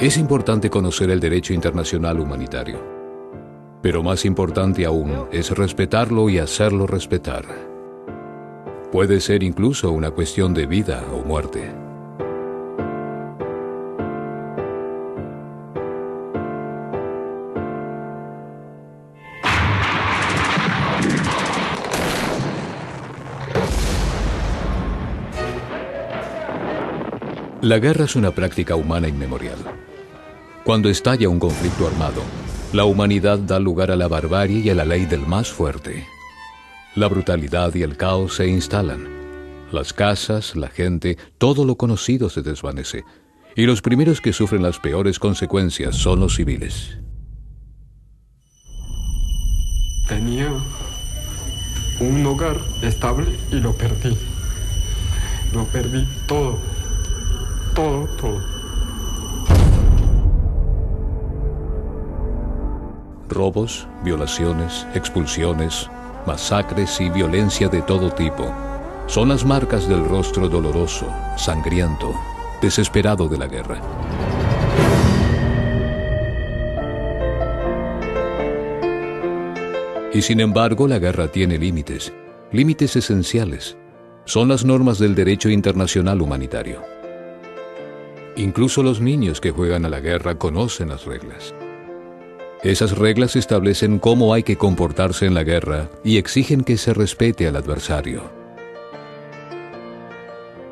Es importante conocer el derecho internacional humanitario, pero más importante aún es respetarlo y hacerlo respetar. Puede ser incluso una cuestión de vida o muerte. La guerra es una práctica humana inmemorial. Cuando estalla un conflicto armado, la humanidad da lugar a la barbarie y a la ley del más fuerte. La brutalidad y el caos se instalan. Las casas, la gente, todo lo conocido se desvanece. Y los primeros que sufren las peores consecuencias son los civiles. Tenía un hogar estable y lo perdí. Lo perdí todo. Todo. Robos, violaciones, expulsiones, masacres y violencia de todo tipo son las marcas del rostro doloroso, sangriento, desesperado de la guerra. Y sin embargo, la guerra tiene límites, límites esenciales. Son las normas del derecho internacional humanitario. Incluso los niños que juegan a la guerra conocen las reglas. Esas reglas establecen cómo hay que comportarse en la guerra y exigen que se respete al adversario.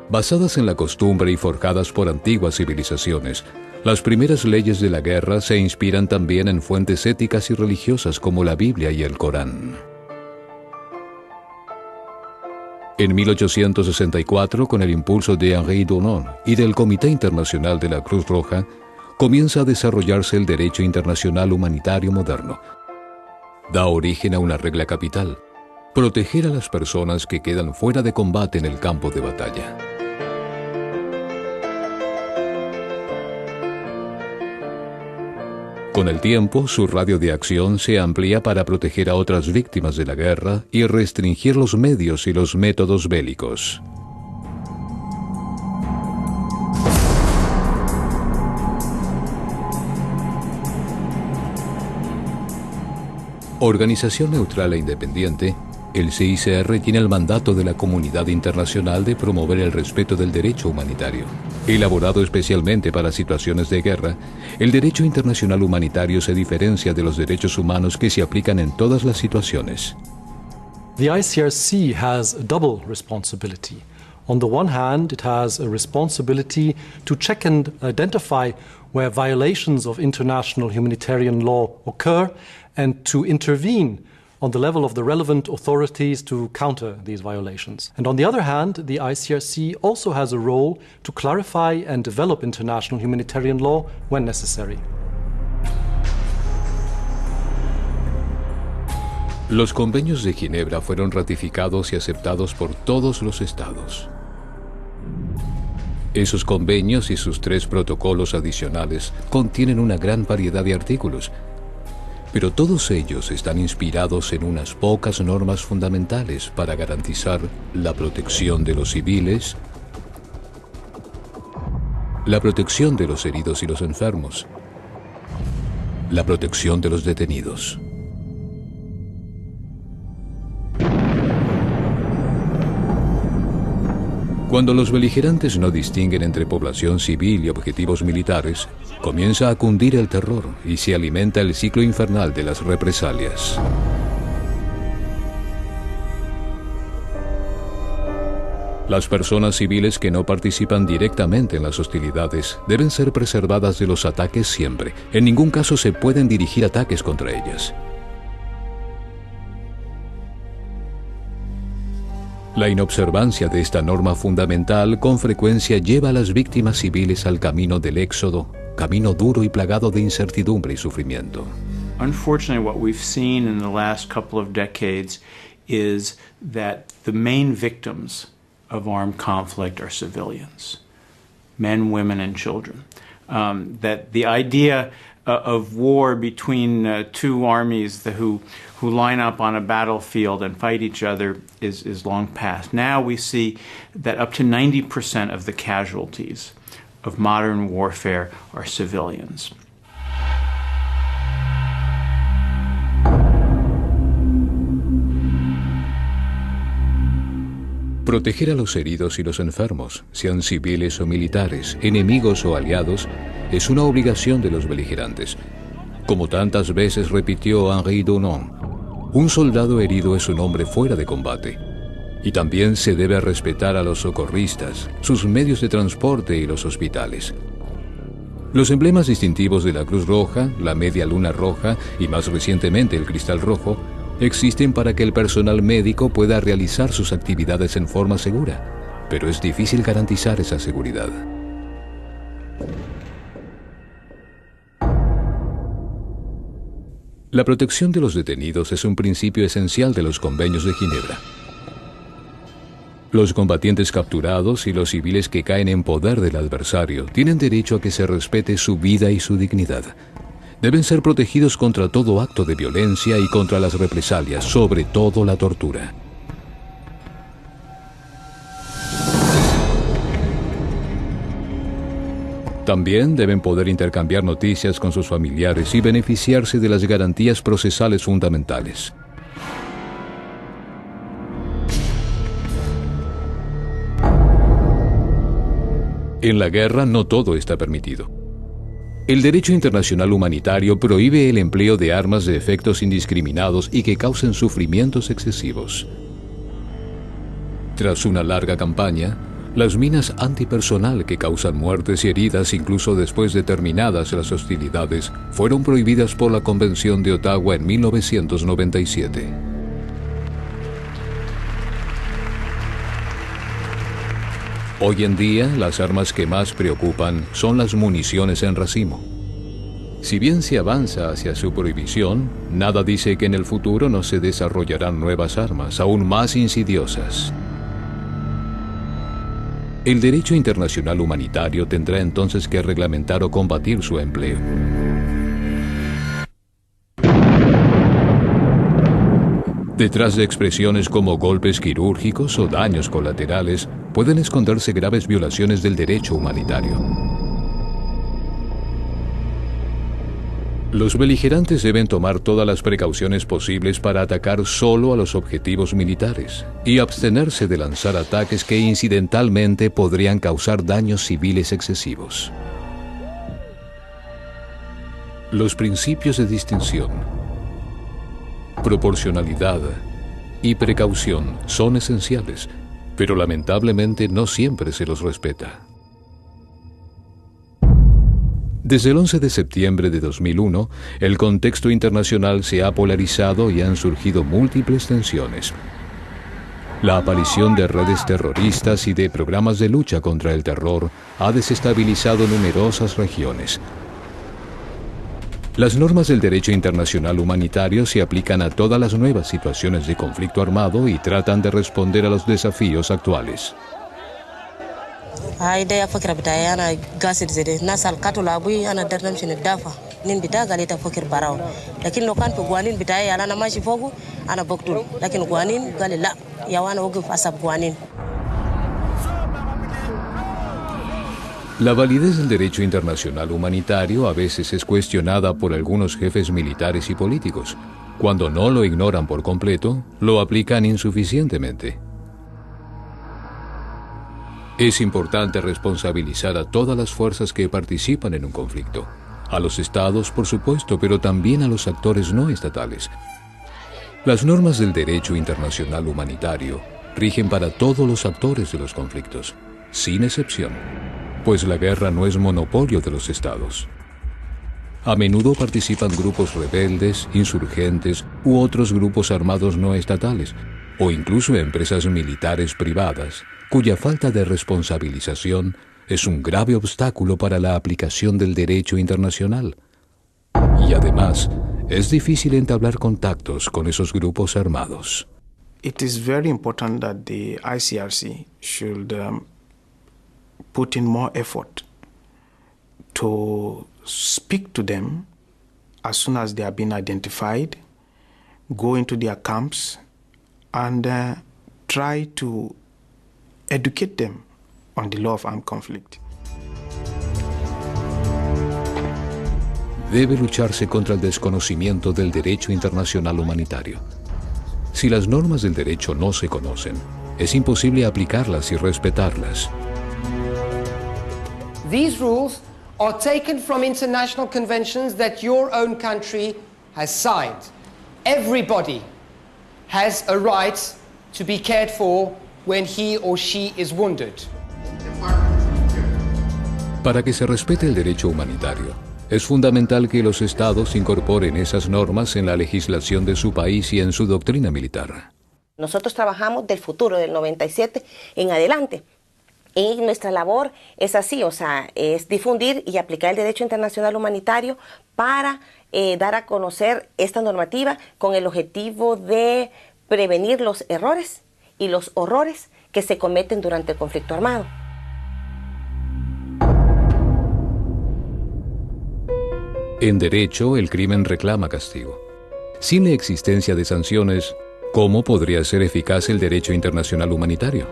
Basadas en la costumbre y forjadas por antiguas civilizaciones, las primeras leyes de la guerra se inspiran también en fuentes éticas y religiosas como la Biblia y el Corán. En 1864, con el impulso de Henri Dunant y del Comité Internacional de la Cruz Roja, comienza a desarrollarse el derecho internacional humanitario moderno. Da origen a una regla capital: proteger a las personas que quedan fuera de combate en el campo de batalla. Con el tiempo, su radio de acción se amplía para proteger a otras víctimas de la guerra y restringir los medios y los métodos bélicos. Organización neutral e independiente, el CICR tiene el mandato de la comunidad internacional de promover el respeto del derecho humanitario. Elaborado especialmente para situaciones de guerra, el derecho internacional humanitario se diferencia de los derechos humanos que se aplican en todas las situaciones. The ICRC has a double responsibility. On the one hand, it has a responsibility to check and identify where violations of international humanitarian law occur and to intervene on the level of the relevant authorities to counter these violations. And on the other hand, the ICRC also has a role to clarify and develop international humanitarian law when necessary. Los convenios de Ginebra fueron ratificados y aceptados por todos los estados. Esos convenios y sus 3 protocolos adicionales contienen una gran variedad de artículos, pero todos ellos están inspirados en unas pocas normas fundamentales para garantizar la protección de los civiles, la protección de los heridos y los enfermos, la protección de los detenidos. Cuando los beligerantes no distinguen entre población civil y objetivos militares, comienza a cundir el terror y se alimenta el ciclo infernal de las represalias. Las personas civiles que no participan directamente en las hostilidades deben ser preservadas de los ataques siempre. En ningún caso se pueden dirigir ataques contra ellas. La inobservancia de esta norma fundamental con frecuencia lleva a las víctimas civiles al camino del éxodo, camino duro y plagado de incertidumbre y sufrimiento. Unfortunately, what we've seen in the last couple of decades is that the main victims of armed conflict are civilians, men, women, and children. That the idea of war between 2 armies who line up on a battlefield and fight each other is long past. Now we see that up to 90% of the casualties of modern warfare are civilians. Proteger a los heridos y los enfermos, sean civiles o militares, enemigos o aliados, es una obligación de los beligerantes. Como tantas veces repitió Henri Dunant, un soldado herido es un hombre fuera de combate. Y también se debe respetar a los socorristas, sus medios de transporte y los hospitales. Los emblemas distintivos de la Cruz Roja, la Media Luna Roja y más recientemente el Cristal Rojo existen para que el personal médico pueda realizar sus actividades en forma segura, pero es difícil garantizar esa seguridad. La protección de los detenidos es un principio esencial de los convenios de Ginebra. Los combatientes capturados y los civiles que caen en poder del adversario tienen derecho a que se respete su vida y su dignidad. Deben ser protegidos contra todo acto de violencia y contra las represalias, sobre todo la tortura. También deben poder intercambiar noticias con sus familiares y beneficiarse de las garantías procesales fundamentales. En la guerra no todo está permitido. El derecho internacional humanitario prohíbe el empleo de armas de efectos indiscriminados y que causen sufrimientos excesivos. Tras una larga campaña, las minas antipersonal que causan muertes y heridas incluso después de terminadas las hostilidades fueron prohibidas por la Convención de Ottawa en 1997. Hoy en día, las armas que más preocupan son las municiones en racimo. Si bien se avanza hacia su prohibición, nada dice que en el futuro no se desarrollarán nuevas armas, aún más insidiosas. El derecho internacional humanitario tendrá entonces que reglamentar o combatir su empleo. Detrás de expresiones como golpes quirúrgicos o daños colaterales, pueden esconderse graves violaciones del derecho humanitario. Los beligerantes deben tomar todas las precauciones posibles para atacar solo a los objetivos militares y abstenerse de lanzar ataques que incidentalmente podrían causar daños civiles excesivos. Los principios de distinción, proporcionalidad y precaución son esenciales, pero lamentablemente no siempre se los respeta. Desde el 11 de septiembre de 2001, el contexto internacional se ha polarizado y han surgido múltiples tensiones. La aparición de redes terroristas y de programas de lucha contra el terror ha desestabilizado numerosas regiones. Las normas del derecho internacional humanitario se aplican a todas las nuevas situaciones de conflicto armado y tratan de responder a los desafíos actuales. La validez del derecho internacional humanitario a veces es cuestionada por algunos jefes militares y políticos. Cuando no lo ignoran por completo, lo aplican insuficientemente. Es importante responsabilizar a todas las fuerzas que participan en un conflicto. A los estados, por supuesto, pero también a los actores no estatales. Las normas del derecho internacional humanitario rigen para todos los actores de los conflictos, sin excepción, pues la guerra no es monopolio de los estados. A menudo participan grupos rebeldes, insurgentes u otros grupos armados no estatales, o incluso empresas militares privadas, cuya falta de responsabilización es un grave obstáculo para la aplicación del derecho internacional. Y además, es difícil entablar contactos con esos grupos armados. It is very important that the ICRC should put in more effort to speak to them as soon as they have been identified, go into their camps, and try to educate them on the law of armed conflict. debe lucharse contra el desconocimiento del derecho internacional humanitario. Si las normas del derecho no se conocen, es imposible aplicarlas y respetarlas. These rules are taken from international conventions that your own country has signed. Everybody has a right to be cared for when he or she is wounded. Para que se respete el derecho humanitario, es fundamental que los estados incorporen esas normas en la legislación de su país y en su doctrina militar. Nosotros trabajamos del futuro, del 97 en adelante. Y nuestra labor es así, o sea, es difundir y aplicar el derecho internacional humanitario para dar a conocer esta normativa con el objetivo de prevenir los errores y los horrores que se cometen durante el conflicto armado. En derecho, el crimen reclama castigo. Sin la existencia de sanciones, ¿cómo podría ser eficaz el derecho internacional humanitario?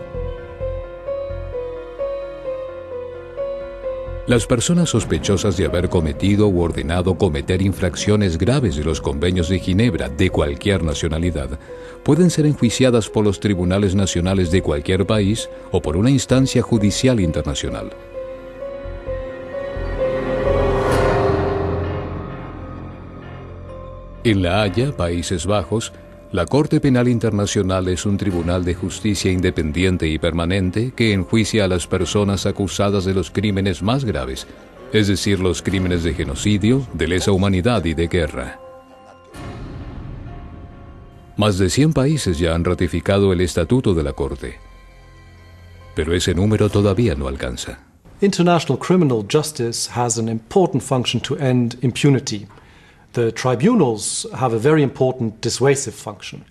Las personas sospechosas de haber cometido u ordenado cometer infracciones graves de los convenios de Ginebra de cualquier nacionalidad pueden ser enjuiciadas por los tribunales nacionales de cualquier país o por una instancia judicial internacional. En La Haya, Países Bajos, la Corte Penal Internacional es un tribunal de justicia independiente y permanente que enjuicia a las personas acusadas de los crímenes más graves, es decir, los crímenes de genocidio, de lesa humanidad y de guerra. Más de 100 países ya han ratificado el estatuto de la Corte, pero ese número todavía no alcanza. International criminal justice has an important function to end impunity. The tribunals have a very important dissuasive function.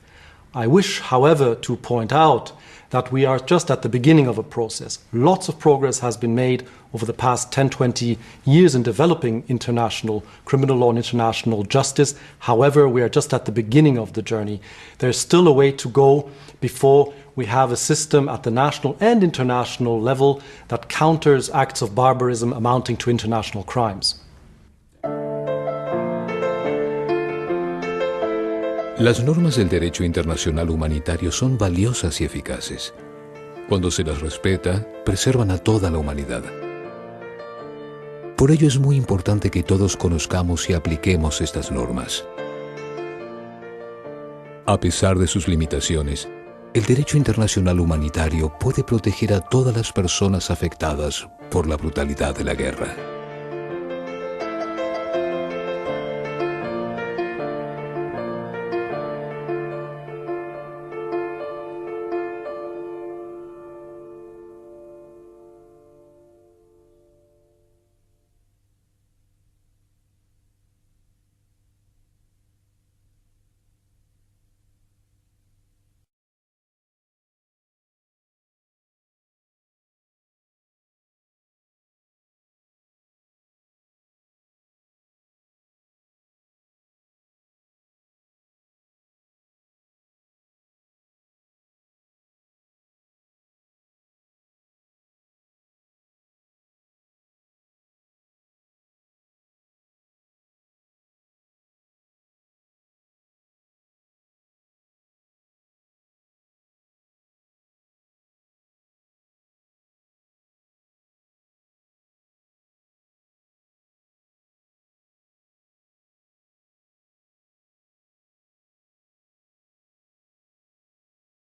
I wish, however, to point out that we are just at the beginning of a process. Lots of progress has been made over the past 10-20 years in developing international criminal law and international justice. However, we are just at the beginning of the journey. There's still a way to go before we have a system at the national and international level that counters acts of barbarism amounting to international crimes. Las normas del derecho internacional humanitario son valiosas y eficaces. Cuando se las respeta, preservan a toda la humanidad. Por ello es muy importante que todos conozcamos y apliquemos estas normas. A pesar de sus limitaciones, el derecho internacional humanitario puede proteger a todas las personas afectadas por la brutalidad de la guerra.